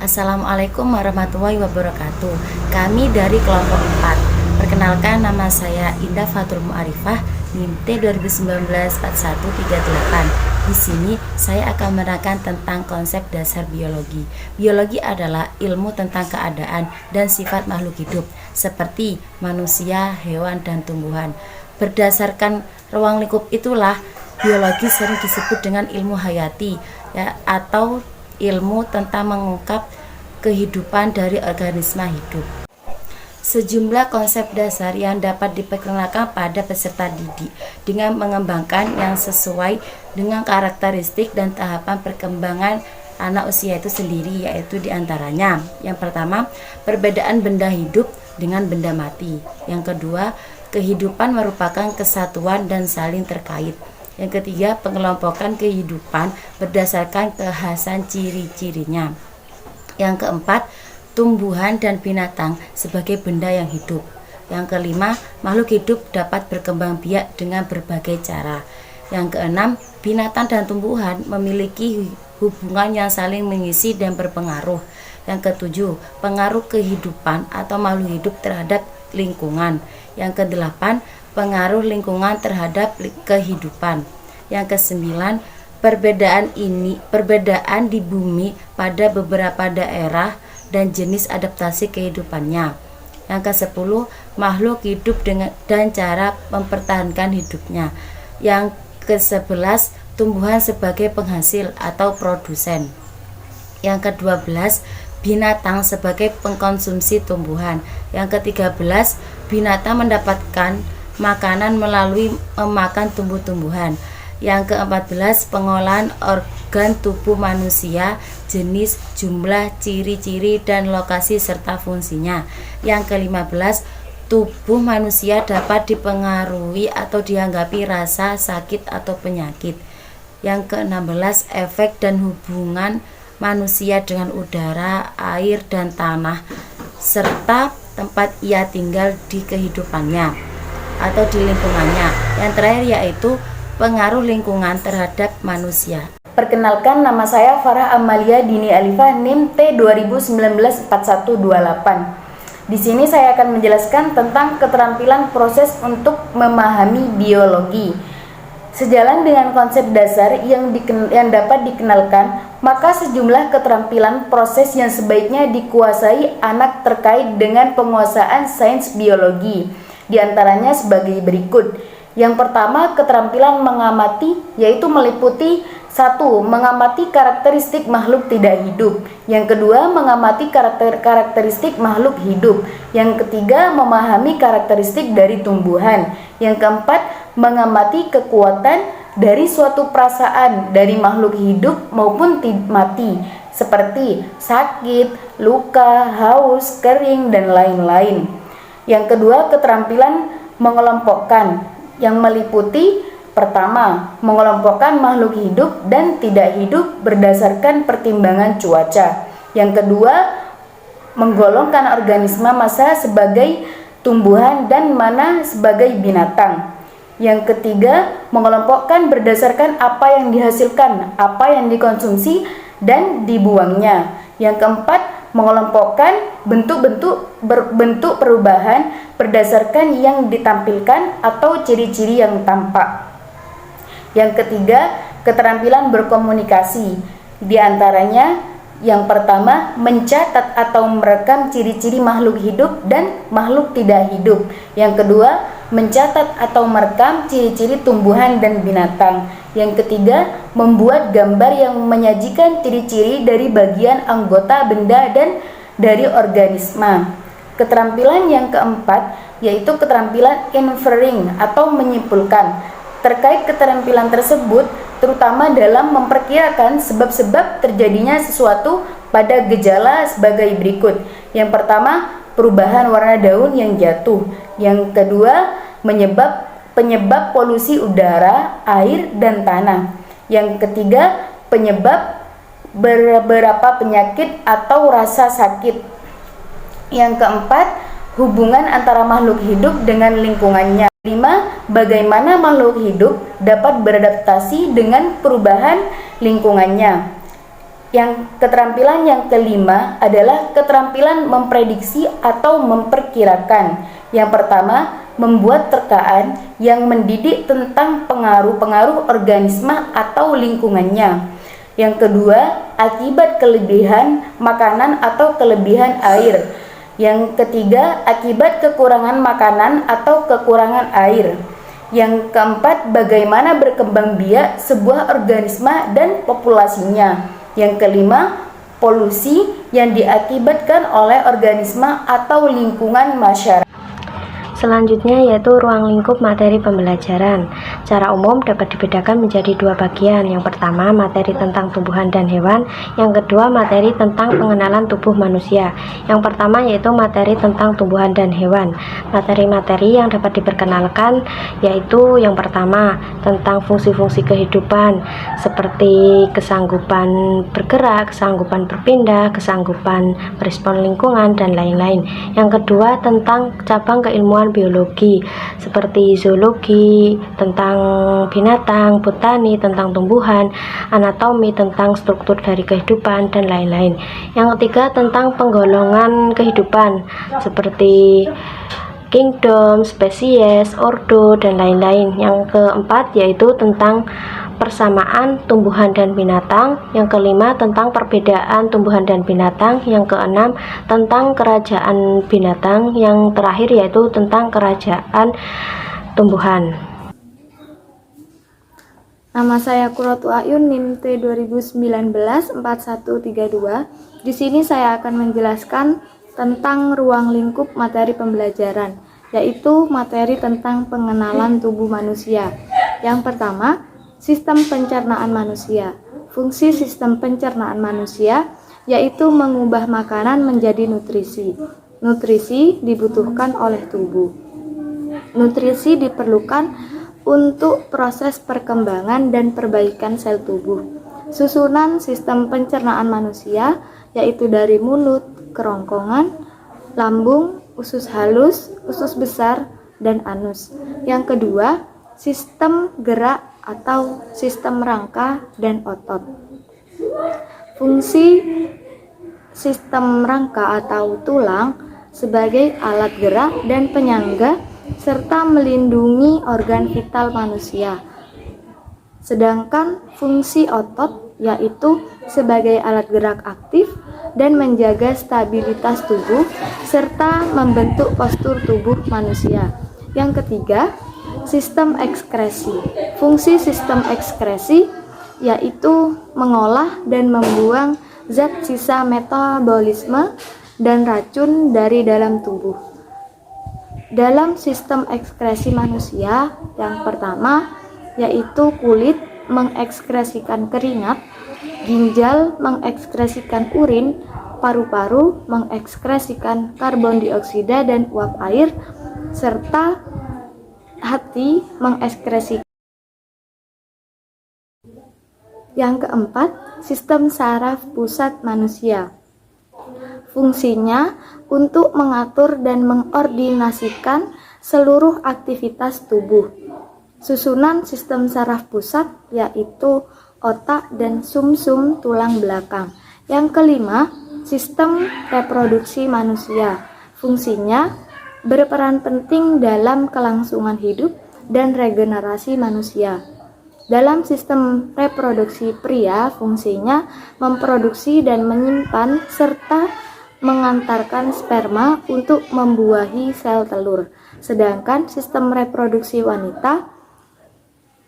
Assalamualaikum warahmatullahi wabarakatuh. Kami dari kelompok 4. Perkenalkan, nama saya Indah Fatul Mu'arifah, NIM T20194138. Di sini saya akan menerangkan tentang konsep dasar biologi. Biologi adalah ilmu tentang keadaan dan sifat makhluk hidup seperti manusia, hewan, dan tumbuhan. Berdasarkan ruang lingkup itulah biologi sering disebut dengan ilmu hayati, ya, atau ilmu tentang mengungkap kehidupan dari organisme hidup. Sejumlah konsep dasar yang dapat diperkenalkan pada peserta didik dengan mengembangkan yang sesuai dengan karakteristik dan tahapan perkembangan anak usia itu sendiri, yaitu diantaranya: yang pertama, perbedaan benda hidup dengan benda mati; yang kedua, kehidupan merupakan kesatuan dan saling terkait; yang ketiga, pengelompokan kehidupan berdasarkan kekhasan ciri-cirinya; yang keempat, tumbuhan dan binatang sebagai benda yang hidup; yang kelima, makhluk hidup dapat berkembang biak dengan berbagai cara; yang keenam, binatang dan tumbuhan memiliki hubungan yang saling mengisi dan berpengaruh; yang ketujuh, pengaruh kehidupan atau makhluk hidup terhadap lingkungan; yang kedelapan, pengaruh lingkungan terhadap kehidupan; yang kesembilan, perbedaan di bumi pada beberapa daerah dan jenis adaptasi kehidupannya; yang ke-10, makhluk hidup dan cara mempertahankan hidupnya; yang ke-11, tumbuhan sebagai penghasil atau produsen; yang ke-12, binatang sebagai pengkonsumsi tumbuhan; yang ke-13, binatang mendapatkan makanan melalui memakan tumbuh-tumbuhan; yang ke-14, pengolahan organ tubuh manusia, jenis, jumlah, ciri-ciri, dan lokasi serta fungsinya; yang ke-15, tubuh manusia dapat dipengaruhi atau dianggapi rasa, sakit, atau penyakit; yang ke-16, efek dan hubungan manusia dengan udara, air, dan tanah, serta tempat ia tinggal di kehidupannya atau di lingkungannya; yang terakhir yaitu pengaruh lingkungan terhadap manusia. Perkenalkan, nama saya Farah Amalia Dini Alifah, NIM T20194128. Di sini saya akan menjelaskan tentang keterampilan proses untuk memahami biologi. Sejalan dengan konsep dasar yang dapat dikenalkan, maka sejumlah keterampilan proses yang sebaiknya dikuasai anak terkait dengan penguasaan sains biologi. Di antaranya sebagai berikut. Yang pertama, keterampilan mengamati, yaitu meliputi: 1. Mengamati karakteristik makhluk tidak hidup; yang kedua, mengamati karakteristik makhluk hidup; yang ketiga, memahami karakteristik dari tumbuhan; yang keempat, mengamati kekuatan dari suatu perasaan dari makhluk hidup maupun mati, seperti sakit, luka, haus, kering, dan lain-lain. Yang kedua, keterampilan mengelompokkan, yang meliputi: pertama, mengelompokkan makhluk hidup dan tidak hidup berdasarkan pertimbangan cuaca; yang kedua, menggolongkan organisme masa sebagai tumbuhan dan mana sebagai binatang; yang ketiga, mengelompokkan berdasarkan apa yang dihasilkan, apa yang dikonsumsi dan dibuangnya; yang keempat, mengelompokkan bentuk perubahan berdasarkan yang ditampilkan atau ciri-ciri yang tampak; yang ketiga, keterampilan berkomunikasi. Di antaranya, yang pertama, mencatat atau merekam ciri-ciri makhluk hidup dan makhluk tidak hidup; yang kedua, mencatat atau merekam ciri-ciri tumbuhan dan binatang; yang ketiga, membuat gambar yang menyajikan ciri-ciri dari bagian anggota benda dan dari organisme. Keterampilan yang keempat yaitu keterampilan inferring atau menyimpulkan. Terkait keterampilan tersebut, terutama dalam memperkirakan sebab-sebab terjadinya sesuatu pada gejala sebagai berikut. Yang pertama, perubahan warna daun yang jatuh; yang kedua, penyebab polusi udara, air, dan tanah; yang ketiga, penyebab beberapa penyakit atau rasa sakit; yang keempat, hubungan antara makhluk hidup dengan lingkungannya; 5. Bagaimana makhluk hidup dapat beradaptasi dengan perubahan lingkungannya; Yang keterampilan yang kelima adalah keterampilan memprediksi atau memperkirakan. Yang pertama, membuat terkaan yang mendidik tentang pengaruh-pengaruh organisme atau lingkungannya. Yang kedua, akibat kelebihan makanan atau kelebihan air. Yang ketiga, akibat kekurangan makanan atau kekurangan air. Yang keempat, bagaimana berkembang biak sebuah organisme dan populasinya. Yang kelima, polusi yang diakibatkan oleh organisme atau lingkungan masyarakat. Selanjutnya yaitu ruang lingkup materi pembelajaran. Secara umum dapat dibedakan menjadi dua bagian. Yang pertama, materi tentang tumbuhan dan hewan. Yang kedua, materi tentang pengenalan tubuh manusia. Yang pertama yaitu materi tentang tumbuhan dan hewan. Materi-materi yang dapat diperkenalkan yaitu yang pertama, tentang fungsi-fungsi kehidupan seperti kesanggupan bergerak, kesanggupan berpindah, kesanggupan merespon lingkungan, dan lain-lain. Yang kedua, tentang cabang keilmuan biologi seperti zoologi, tentang binatang, botani, tentang tumbuhan, anatomi, tentang struktur dari kehidupan, dan lain-lain. Yang ketiga, tentang penggolongan kehidupan seperti kingdom, spesies, ordo, dan lain-lain. Yang keempat yaitu tentang persamaan tumbuhan dan binatang. Yang kelima, tentang perbedaan tumbuhan dan binatang. Yang keenam, tentang kerajaan binatang. Yang terakhir yaitu tentang kerajaan tumbuhan. Nama saya Qurratu Ayun, NIM T 2019-4132. Di sini saya akan menjelaskan tentang ruang lingkup materi pembelajaran, yaitu materi tentang pengenalan tubuh manusia. Yang pertama, sistem pencernaan manusia. Fungsi sistem pencernaan manusia yaitu mengubah makanan menjadi nutrisi. Nutrisi dibutuhkan oleh tubuh. Nutrisi diperlukan untuk proses perkembangan dan perbaikan sel tubuh. Susunan sistem pencernaan manusia yaitu dari mulut, kerongkongan, lambung, usus halus, usus besar, dan anus. Yang kedua, sistem gerak atau sistem rangka dan otot. Fungsi sistem rangka atau tulang sebagai alat gerak dan penyangga serta melindungi organ vital manusia. Sedangkan fungsi otot yaitu sebagai alat gerak aktif dan menjaga stabilitas tubuh serta membentuk postur tubuh manusia. Yang ketiga, sistem ekskresi. Fungsi sistem ekskresi yaitu mengolah dan membuang zat sisa metabolisme dan racun dari dalam tubuh. Dalam sistem ekskresi manusia, yang pertama yaitu kulit mengekskresikan keringat, ginjal mengekskresikan urin, paru-paru mengekskresikan karbon dioksida dan uap air, serta hati mengekskresikan. Yang keempat, sistem saraf pusat manusia. Fungsinya untuk mengatur dan mengordinasikan seluruh aktivitas tubuh. Susunan sistem saraf pusat yaitu otak dan sumsum tulang belakang. Yang kelima, sistem reproduksi manusia. Fungsinya berperan penting dalam kelangsungan hidup dan regenerasi manusia. Dalam sistem reproduksi pria, fungsinya memproduksi dan menyimpan serta mengantarkan sperma untuk membuahi sel telur. Sedangkan sistem reproduksi wanita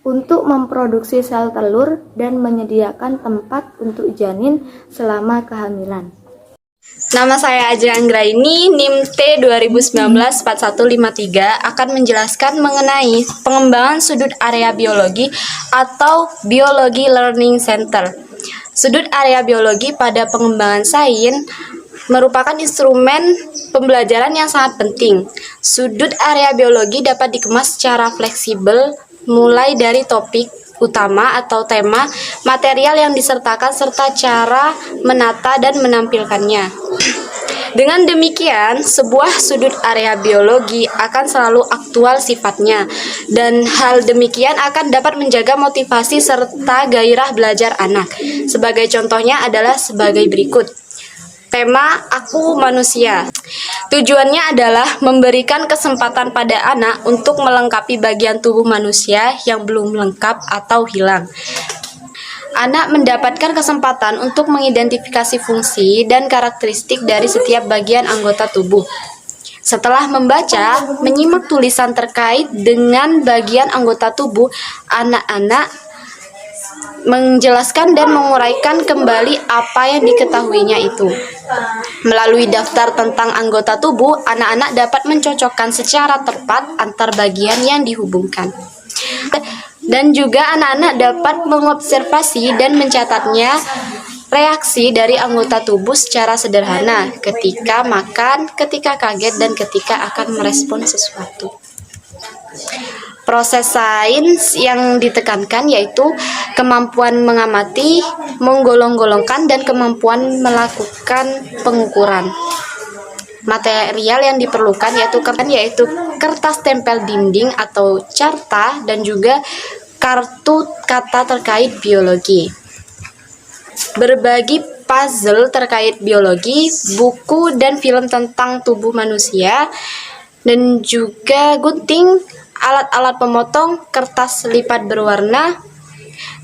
untuk memproduksi sel telur dan menyediakan tempat untuk janin selama kehamilan. Nama saya Ajra Anggraini, NIM T 2019-4153 akan menjelaskan mengenai pengembangan sudut area biologi atau Biology Learning Center. Sudut area biologi pada pengembangan sains merupakan instrumen pembelajaran yang sangat penting. Sudut area biologi dapat dikemas secara fleksibel mulai dari topik utama atau tema, material yang disertakan serta cara menata dan menampilkannya. Dengan demikian, sebuah sudut area biologi akan selalu aktual sifatnya, dan hal demikian akan dapat menjaga motivasi serta gairah belajar anak. Sebagai contohnya adalah sebagai berikut. Tema Aku Manusia. Tujuannya adalah memberikan kesempatan pada anak untuk melengkapi bagian tubuh manusia yang belum lengkap atau hilang. Anak mendapatkan kesempatan untuk mengidentifikasi fungsi dan karakteristik dari setiap bagian anggota tubuh. Setelah membaca, menyimak tulisan terkait dengan bagian anggota tubuh, anak-anak menjelaskan dan menguraikan kembali apa yang diketahuinya itu. Melalui daftar tentang anggota tubuh, anak-anak dapat mencocokkan secara tepat antar bagian yang dihubungkan. Dan juga anak-anak dapat mengobservasi dan mencatatnya reaksi dari anggota tubuh secara sederhana ketika makan, ketika kaget, dan ketika akan merespon sesuatu. Proses sains yang ditekankan yaitu kemampuan mengamati, menggolong-golongkan, dan kemampuan melakukan pengukuran. Material yang diperlukan yaitu kertas tempel dinding atau carta, dan juga kartu kata terkait biologi. Berbagi puzzle terkait biologi, buku dan film tentang tubuh manusia, dan juga gunting, alat-alat pemotong, kertas lipat berwarna,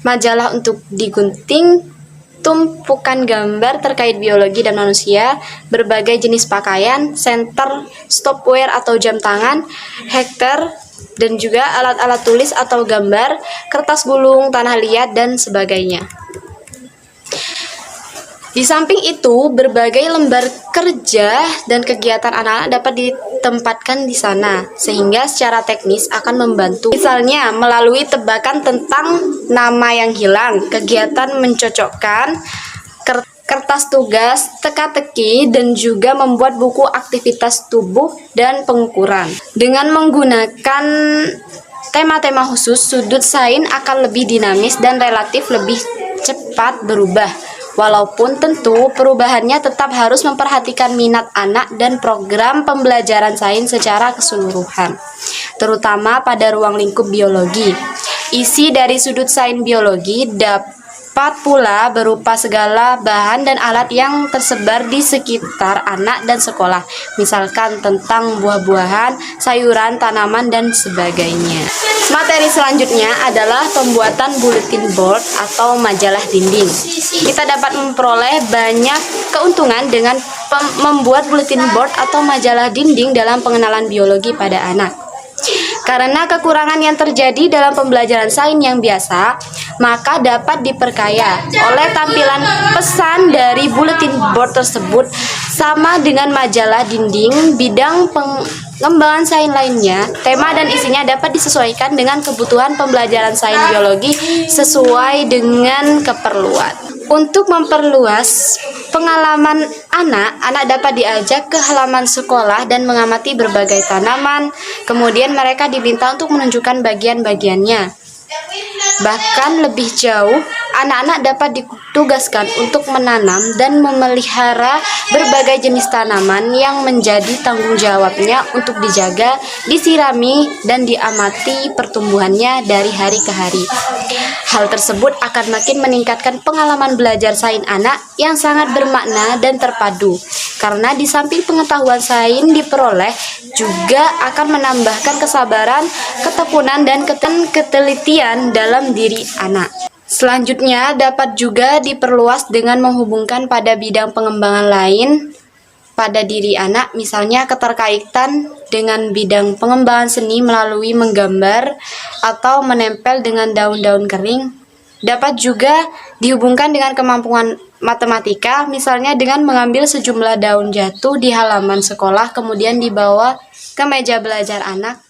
majalah untuk digunting, tumpukan gambar terkait biologi dan manusia, berbagai jenis pakaian, senter, stopware atau jam tangan, hektar, dan juga alat-alat tulis atau gambar, kertas gulung, tanah liat, dan sebagainya. Di samping itu, berbagai lembar kerja dan kegiatan anak-anak dapat ditempatkan di sana, sehingga secara teknis akan membantu. Misalnya, melalui tebakan tentang nama yang hilang, kegiatan mencocokkan, kertas tugas, teka-teki, dan juga membuat buku aktivitas tubuh dan pengukuran. Dengan menggunakan tema-tema khusus, sudut sains akan lebih dinamis dan relatif lebih cepat berubah. Walaupun tentu perubahannya tetap harus memperhatikan minat anak dan program pembelajaran sains secara keseluruhan, terutama pada ruang lingkup biologi. Isi dari sudut sains biologi dapat pula berupa segala bahan dan alat yang tersebar di sekitar anak dan sekolah, misalkan tentang buah-buahan, sayuran, tanaman, dan sebagainya. Materi selanjutnya adalah pembuatan bulletin board atau majalah dinding. Kita dapat memperoleh banyak keuntungan dengan membuat bulletin board atau majalah dinding dalam pengenalan biologi pada anak. Karena kekurangan yang terjadi dalam pembelajaran sains yang biasa, maka dapat diperkaya oleh tampilan pesan dari bulletin board tersebut. Sama dengan majalah dinding, bidang pengembangan sains lainnya, tema dan isinya dapat disesuaikan dengan kebutuhan pembelajaran sains biologi sesuai dengan keperluan. Untuk memperluas pengalaman anak dapat diajak ke halaman sekolah dan mengamati berbagai tanaman. Kemudian mereka diminta untuk menunjukkan bagian-bagiannya. Bahkan lebih jauh, anak-anak dapat ditugaskan untuk menanam dan memelihara berbagai jenis tanaman yang menjadi tanggung jawabnya untuk dijaga, disirami, dan diamati pertumbuhannya dari hari ke hari. Hal tersebut akan makin meningkatkan pengalaman belajar sains anak yang sangat bermakna dan terpadu, karena di samping pengetahuan sains diperoleh, juga akan menambahkan kesabaran, ketekunan, dan ketelitian dalam diri anak. Selanjutnya dapat juga diperluas dengan menghubungkan pada bidang pengembangan lain pada diri anak, misalnya keterkaitan dengan bidang pengembangan seni melalui menggambar atau menempel dengan daun-daun kering. Dapat juga dihubungkan dengan kemampuan matematika, misalnya dengan mengambil sejumlah daun jatuh di halaman sekolah kemudian dibawa ke meja belajar anak.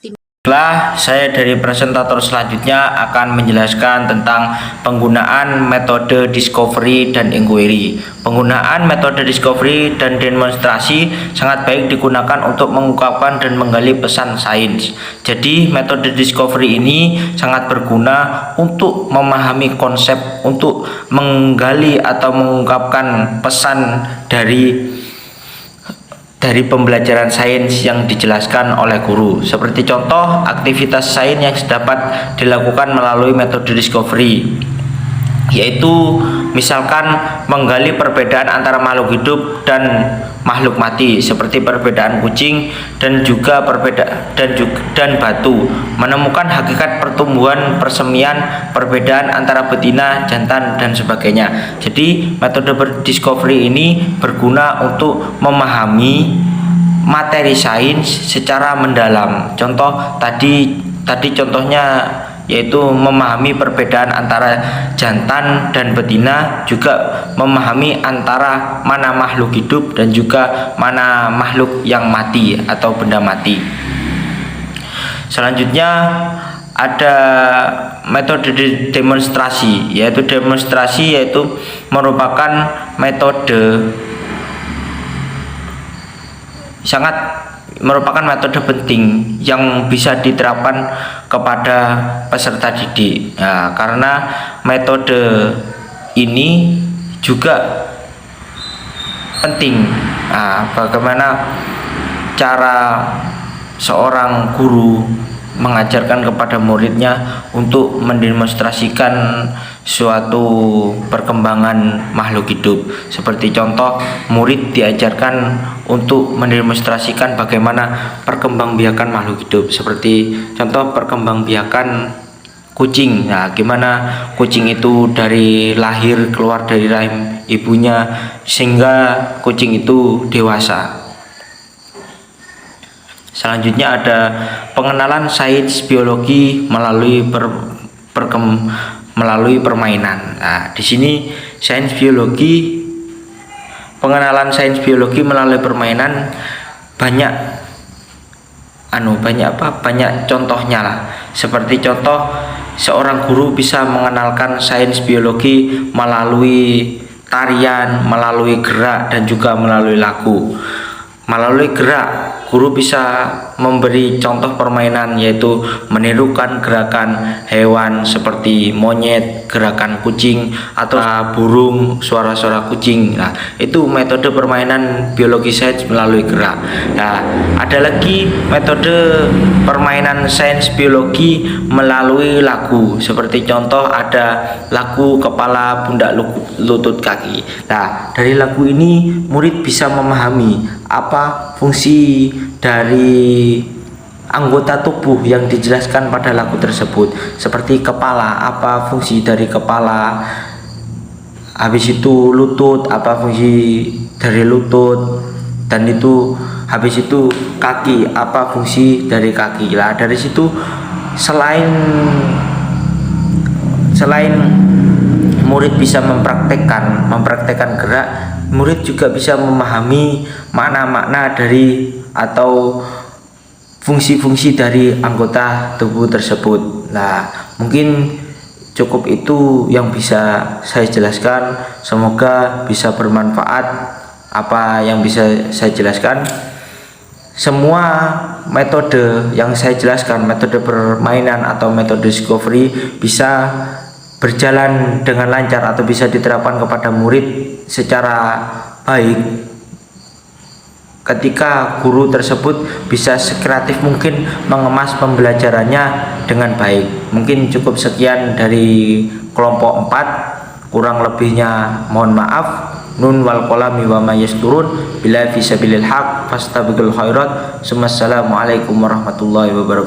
Setelah saya dari presentator selanjutnya akan menjelaskan tentang penggunaan metode discovery dan inquiry. Penggunaan metode discovery dan demonstrasi sangat baik digunakan untuk mengungkapkan dan menggali pesan sains. Jadi metode discovery ini sangat berguna untuk memahami konsep, untuk menggali atau mengungkapkan pesan dari dari pembelajaran sains yang dijelaskan oleh guru. Seperti contoh aktivitas sains yang dapat dilakukan melalui metode discovery, yaitu misalkan menggali perbedaan antara makhluk hidup dan makhluk mati, seperti perbedaan kucing dan juga dan batu, menemukan hakikat pertumbuhan, persemian, perbedaan antara betina, jantan dan sebagainya. Jadi metode discovery ini berguna untuk memahami materi sains secara mendalam. Contoh tadi contohnya yaitu memahami perbedaan antara jantan dan betina, juga memahami antara mana makhluk hidup dan juga mana makhluk yang mati atau benda mati. Selanjutnya ada metode demonstrasi, yaitu merupakan metode penting yang bisa diterapkan kepada peserta didik. Nah, karena metode ini juga penting. Nah, bagaimana cara seorang guru mengajarkan kepada muridnya untuk mendemonstrasikan suatu perkembangan makhluk hidup. Seperti contoh, murid diajarkan untuk mendemonstrasikan bagaimana perkembangbiakan makhluk hidup. Seperti contoh perkembangbiakan kucing. Nah, gimana kucing itu dari lahir keluar dari rahim ibunya sehingga kucing itu dewasa. Selanjutnya ada pengenalan sains biologi melalui permainan. Nah, di sini pengenalan sains biologi melalui permainan banyak contohnya lah. Seperti contoh, seorang guru bisa mengenalkan sains biologi melalui tarian, melalui gerak dan juga melalui lagu. Melalui gerak, guru bisa memberi contoh permainan, yaitu menirukan gerakan hewan seperti monyet, gerakan kucing, atau burung, suara-suara kucing. Nah, itu metode permainan biologi sains melalui gerak. Nah, ada lagi metode permainan sains biologi melalui lagu. Seperti contoh ada lagu kepala, pundak, lutut, kaki. Nah, dari lagu ini murid bisa memahami apa fungsi dari anggota tubuh yang dijelaskan pada lagu tersebut. Seperti kepala, apa fungsi dari kepala, habis itu lutut, apa fungsi dari lutut, dan itu habis itu kaki, apa fungsi dari kaki. Lah, dari situ selain murid bisa mempraktekkan gerak, murid juga bisa memahami makna-makna dari atau fungsi-fungsi dari anggota tubuh tersebut. Nah, mungkin cukup itu yang bisa saya jelaskan. Semoga bisa bermanfaat apa yang bisa saya jelaskan. Semua metode yang saya jelaskan, metode permainan atau metode discovery, bisa berjalan dengan lancar atau bisa diterapkan kepada murid secara baik ketika guru tersebut bisa sekreatif mungkin mengemas pembelajarannya dengan baik. Mungkin cukup sekian dari kelompok 4, kurang lebihnya mohon maaf. Nun wal qalami wa ma yasturun, bila fi sabilil haq fastabiqul khairat. Assalamualaikum warahmatullahi wabarakatuh.